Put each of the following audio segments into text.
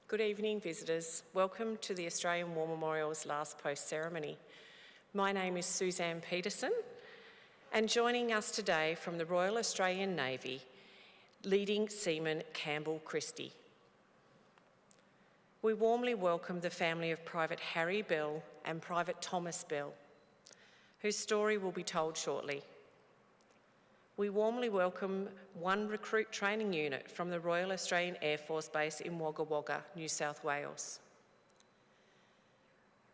Good evening, visitors. Welcome to the Australian War Memorial's last post ceremony. My name is Suzanne Peterson, and joining us today from the Royal Australian Navy, Leading Seaman Campbell Christie. We warmly welcome the family of Private Harry Bell and Private Thomas Bell, whose story will be told shortly. We warmly welcome one recruit training unit from the Royal Australian Air Force Base in Wagga Wagga, New South Wales.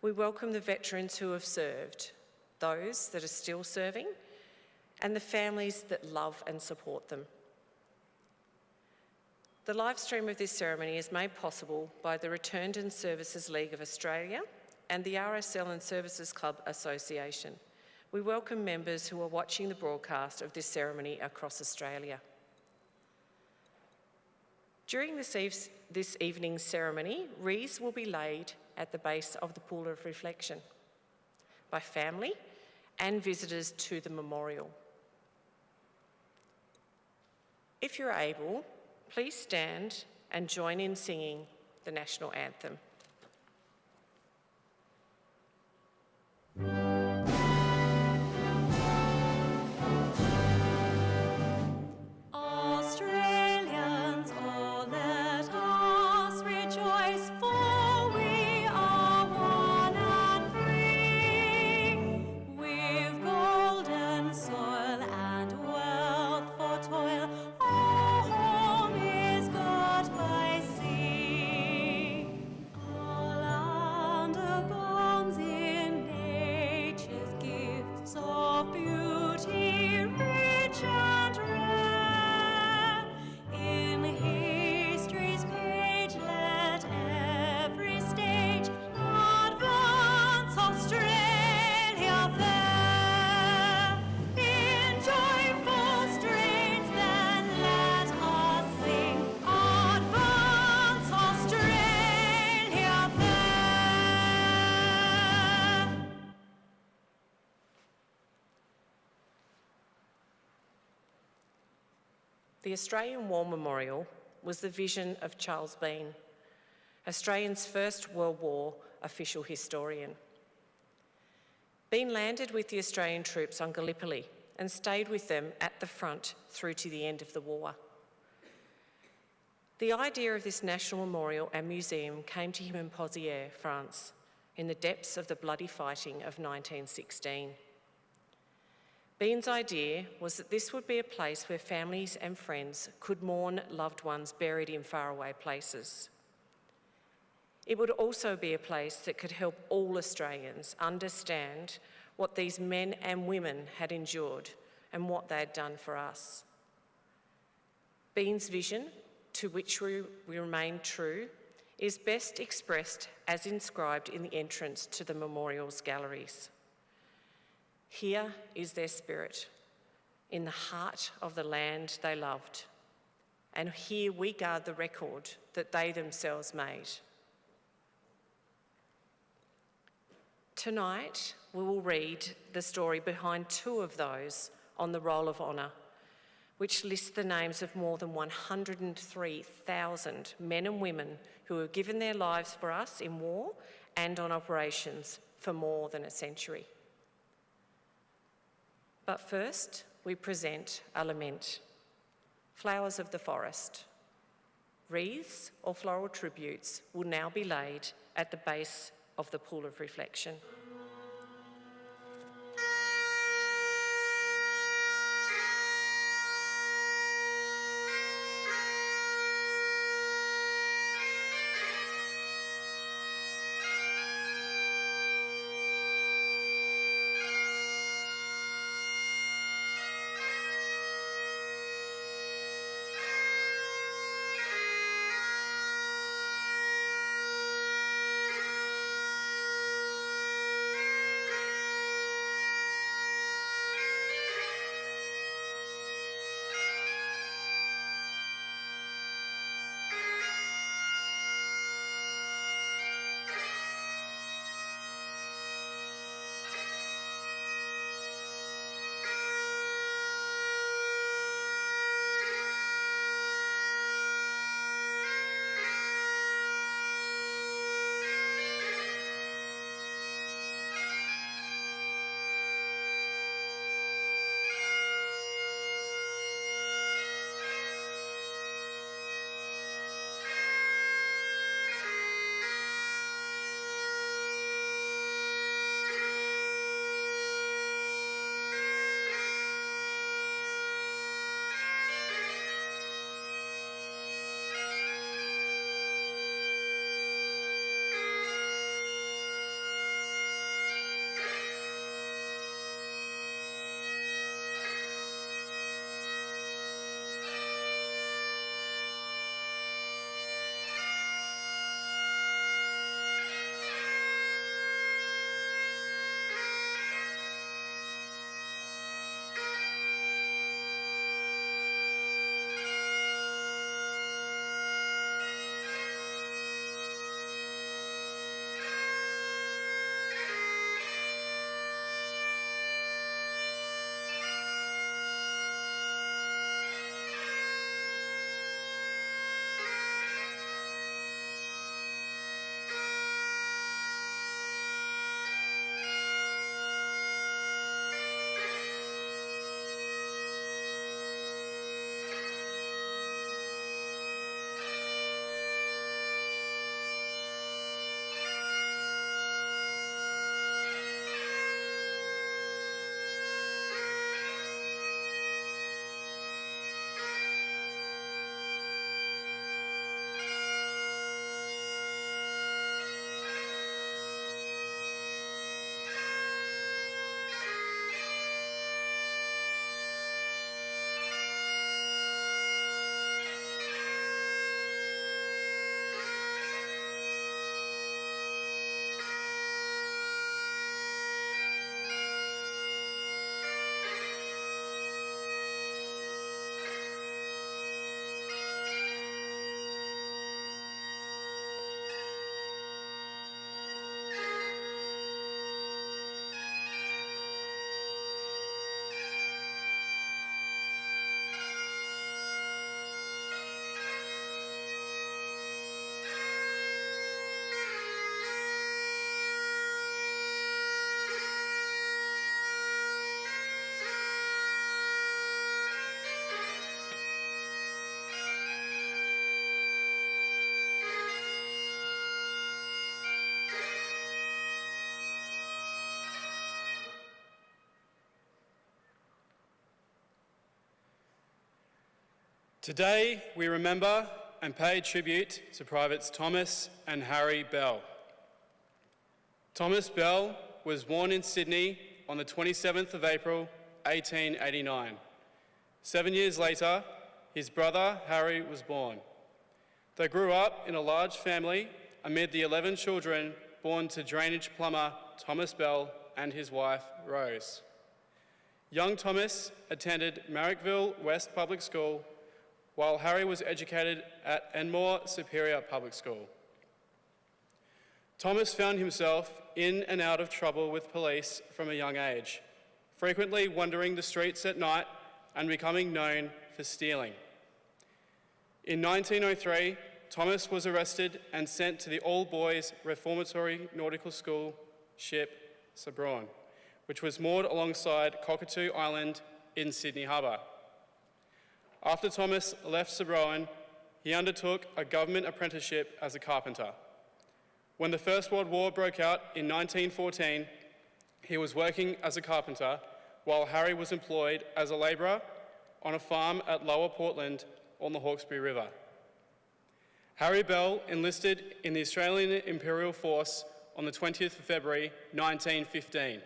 We welcome the veterans who have served, those that are still serving, and the families that love and support them. The live stream of this ceremony is made possible by the Returned and Services League of Australia and the RSL and Services Club Association. We welcome members who are watching the broadcast of this ceremony across Australia. During this evening's ceremony, wreaths will be laid at the base of the Pool of Reflection by family and visitors to the memorial. If you're able, please stand and join in singing the national anthem. The Australian War Memorial was the vision of Charles Bean, Australia's first World War official historian. Bean landed with the Australian troops on Gallipoli and stayed with them at the front through to the end of the war. The idea of this national memorial and museum came to him in Pozières, France, in the depths of the bloody fighting of 1916. Bean's idea was that this would be a place where families and friends could mourn loved ones buried in faraway places. It would also be a place that could help all Australians understand what these men and women had endured and what they had done for us. Bean's vision, to which we remain true, is best expressed as inscribed in the entrance to the memorial's galleries. Here is their spirit, in the heart of the land they loved, and here we guard the record that they themselves made. Tonight, we will read the story behind two of those on the Roll of Honour, which lists the names of more than 103,000 men and women who have given their lives for us in war and on operations for more than a century. But first, we present a lament. Flowers of the forest. Wreaths or floral tributes will now be laid at the base of the Pool of Reflection. Today, we remember and pay tribute to Privates Thomas and Harry Bell. Thomas Bell was born in Sydney on the 27th of April, 1889. 7 years later, his brother Harry was born. They grew up in a large family amid the 11 children born to drainage plumber Thomas Bell and his wife Rose. Young Thomas attended Marrickville West Public School, while Harry was educated at Enmore Superior Public School. Thomas found himself in and out of trouble with police from a young age, frequently wandering the streets at night and becoming known for stealing. In 1903, Thomas was arrested and sent to the all-boys reformatory nautical school ship Sabron, which was moored alongside Cockatoo Island in Sydney Harbour. After Thomas left Sabroan, he undertook a government apprenticeship as a carpenter. When the First World War broke out in 1914, he was working as a carpenter while Harry was employed as a labourer on a farm at Lower Portland on the Hawkesbury River. Harry Bell enlisted in the Australian Imperial Force on the 20th of February 1915.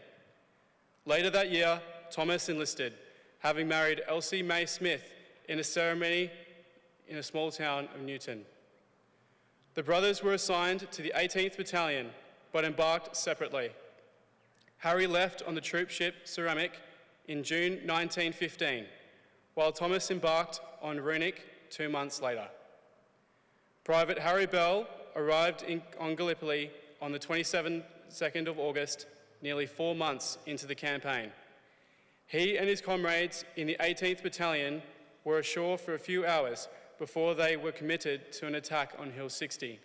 Later that year, Thomas enlisted, having married Elsie May Smith in a ceremony in a small town of Newton. The brothers were assigned to the 18th Battalion, but embarked separately. Harry left on the troop ship Ceramic in June 1915, while Thomas embarked on Runic 2 months later. Private Harry Bell arrived on Gallipoli on the 22nd of August, nearly 4 months into the campaign. He and his comrades in the 18th Battalion were ashore for a few hours before they were committed to an attack on Hill 60.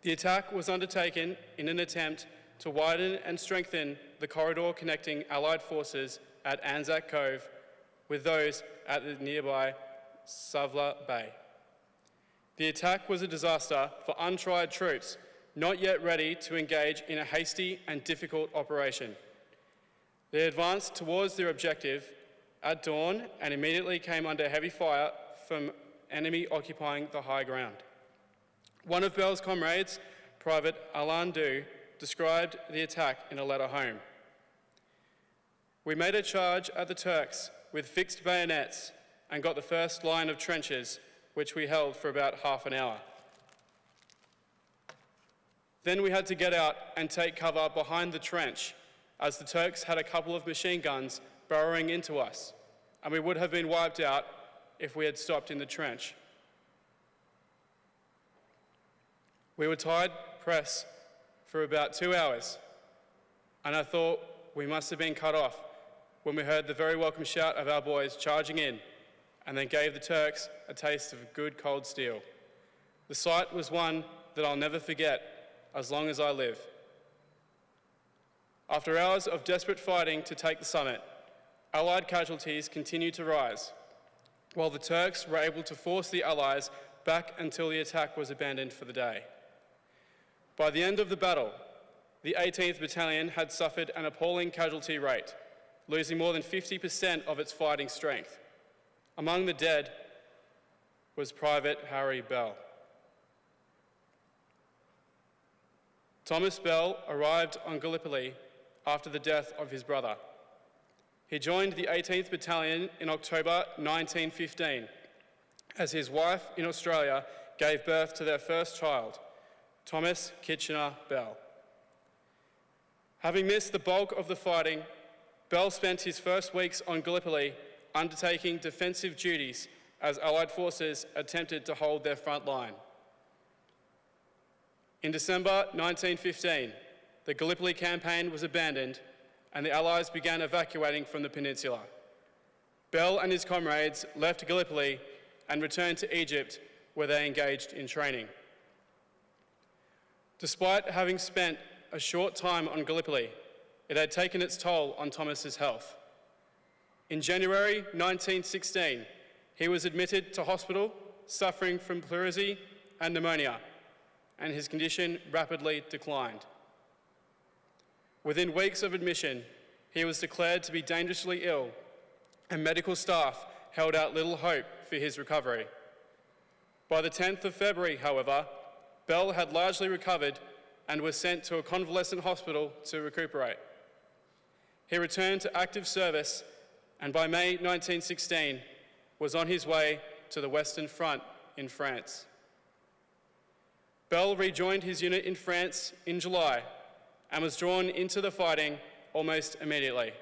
The attack was undertaken in an attempt to widen and strengthen the corridor connecting Allied forces at Anzac Cove with those at the nearby Suvla Bay. The attack was a disaster for untried troops not yet ready to engage in a hasty and difficult operation. They advanced towards their objective at dawn and immediately came under heavy fire from enemy occupying the high ground. One of Bell's comrades, Private Alain Du, described the attack in a letter home. "We made a charge at the Turks with fixed bayonets and got the first line of trenches, which we held for about half an hour. Then we had to get out and take cover behind the trench, as the Turks had a couple of machine guns burrowing into us, and we would have been wiped out if we had stopped in the trench. We were tied press for about 2 hours, and I thought we must have been cut off when we heard the very welcome shout of our boys charging in, and then gave the Turks a taste of good cold steel. The sight was one that I'll never forget as long as I live." After hours of desperate fighting to take the summit, Allied casualties continued to rise, while the Turks were able to force the Allies back until the attack was abandoned for the day. By the end of the battle, the 18th Battalion had suffered an appalling casualty rate, losing more than 50% of its fighting strength. Among the dead was Private Harry Bell. Thomas Bell arrived on Gallipoli after the death of his brother. He joined the 18th Battalion in October 1915, as his wife in Australia gave birth to their first child, Thomas Kitchener Bell. Having missed the bulk of the fighting, Bell spent his first weeks on Gallipoli undertaking defensive duties as Allied forces attempted to hold their front line. In December 1915, the Gallipoli campaign was abandoned and the Allies began evacuating from the peninsula. Bell and his comrades left Gallipoli and returned to Egypt, where they engaged in training. Despite having spent a short time on Gallipoli, it had taken its toll on Thomas's health. In January 1916, he was admitted to hospital suffering from pleurisy and pneumonia, and his condition rapidly declined. Within weeks of admission, he was declared to be dangerously ill, and medical staff held out little hope for his recovery. By the 10th of February, however, Bell had largely recovered and was sent to a convalescent hospital to recuperate. He returned to active service and by May 1916 was on his way to the Western Front in France. Bell rejoined his unit in France in July and was drawn into the fighting almost immediately,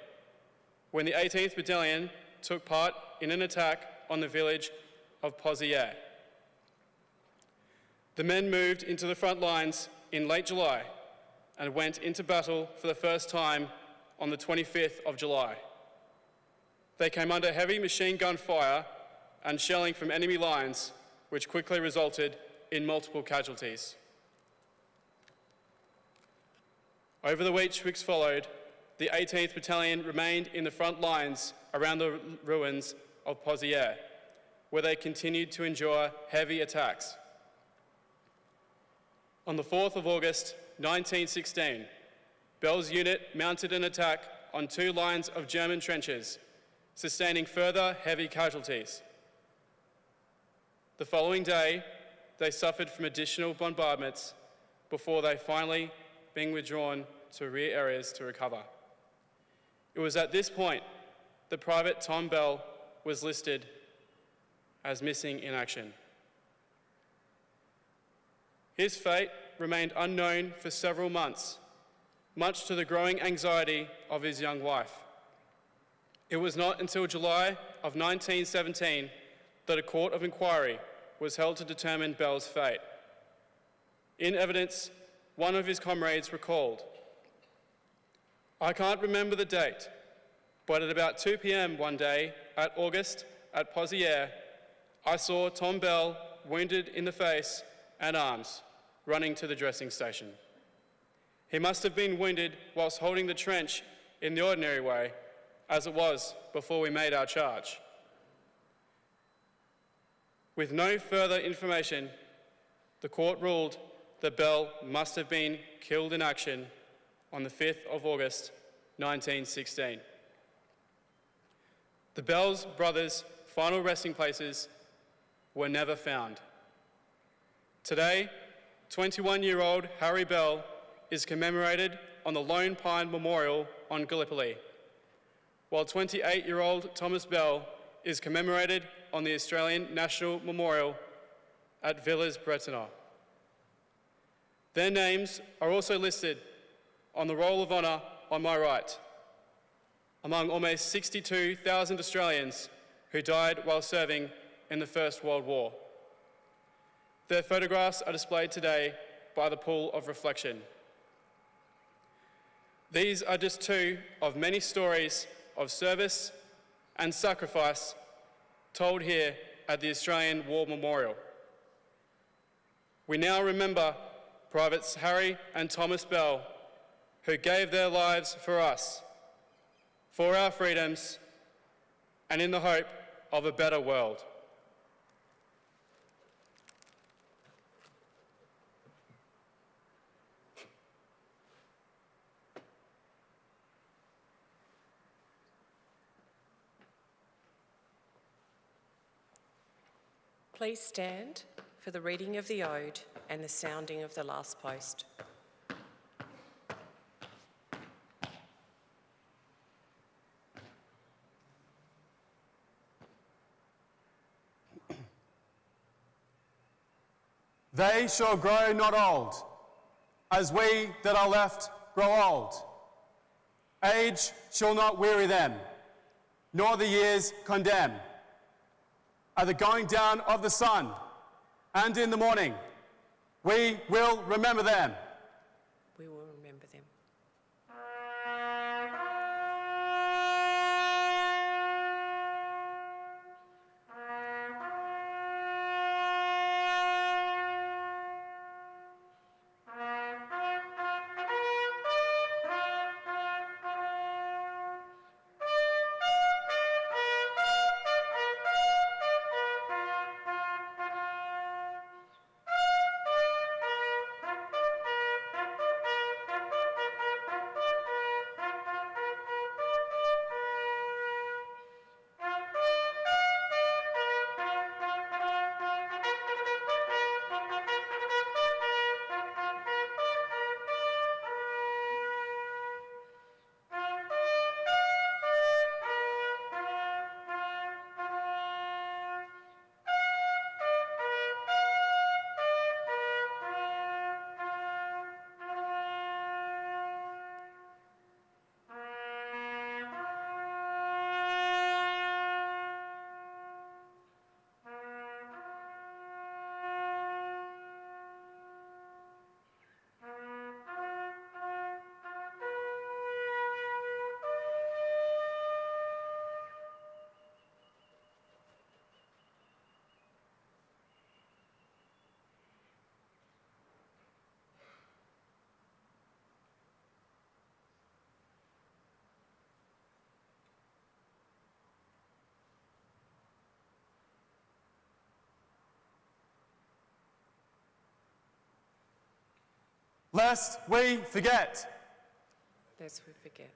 when the 18th Battalion took part in an attack on the village of Pozières. The men moved into the front lines in late July and went into battle for the first time on the 25th of July. They came under heavy machine gun fire and shelling from enemy lines, which quickly resulted in multiple casualties. Over the weeks which followed, the 18th Battalion remained in the front lines around the ruins of Pozières, where they continued to endure heavy attacks. On the 4th of August 1916, Bell's unit mounted an attack on 2 lines of German trenches, sustaining further heavy casualties. The following day, they suffered from additional bombardments before they finally being withdrawn to rear areas to recover. It was at this point that Private Tom Bell was listed as missing in action. His fate remained unknown for several months, much to the growing anxiety of his young wife. It was not until July of 1917 that a court of inquiry was held to determine Bell's fate. In evidence, one of his comrades recalled, "I can't remember the date, but at about 2 p.m. one day at August at Pozières, I saw Tom Bell wounded in the face and arms, running to the dressing station. He must have been wounded whilst holding the trench in the ordinary way, as it was before we made our charge." With no further information, the court ruled that Bell must have been killed in action on the 5th of August 1916. The Bell's brothers' final resting places were never found. Today, 21-year-old Harry Bell is commemorated on the Lone Pine Memorial on Gallipoli, while 28-year-old Thomas Bell is commemorated on the Australian National Memorial at Villers-Bretonneux. Their names are also listed on the Roll of Honour on my right, among almost 62,000 Australians who died while serving in the First World War. Their photographs are displayed today by the Pool of Reflection. These are just 2 of many stories of service and sacrifice told here at the Australian War Memorial. We now remember Privates Harry and Thomas Bell, who gave their lives for us, for our freedoms, and in the hope of a better world. Please stand for the reading of the Ode and the sounding of the last post. They shall grow not old, as we that are left grow old. Age shall not weary them, nor the years condemn. At the going down of the sun, and in the morning, we will remember them. We will remember them. lest we forget. Lest we forget.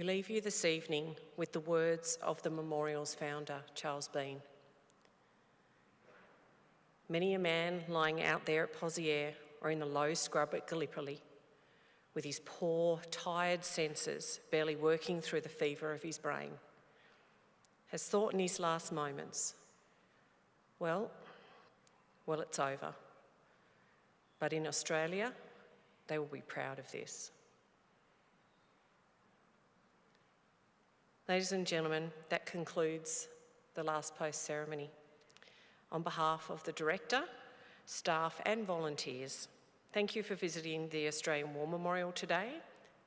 We leave you this evening with the words of the memorial's founder, Charles Bean. Many a man lying out there at Poziere or in the low scrub at Gallipoli, with his poor, tired senses barely working through the fever of his brain, has thought in his last moments, well, it's over. But in Australia, they will be proud of this. Ladies and gentlemen, that concludes the last post ceremony. On behalf of the Director, staff and volunteers, thank you for visiting the Australian War Memorial today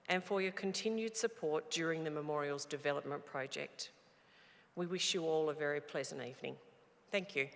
and for your continued support during the Memorial's development project. We wish you all a very pleasant evening. Thank you.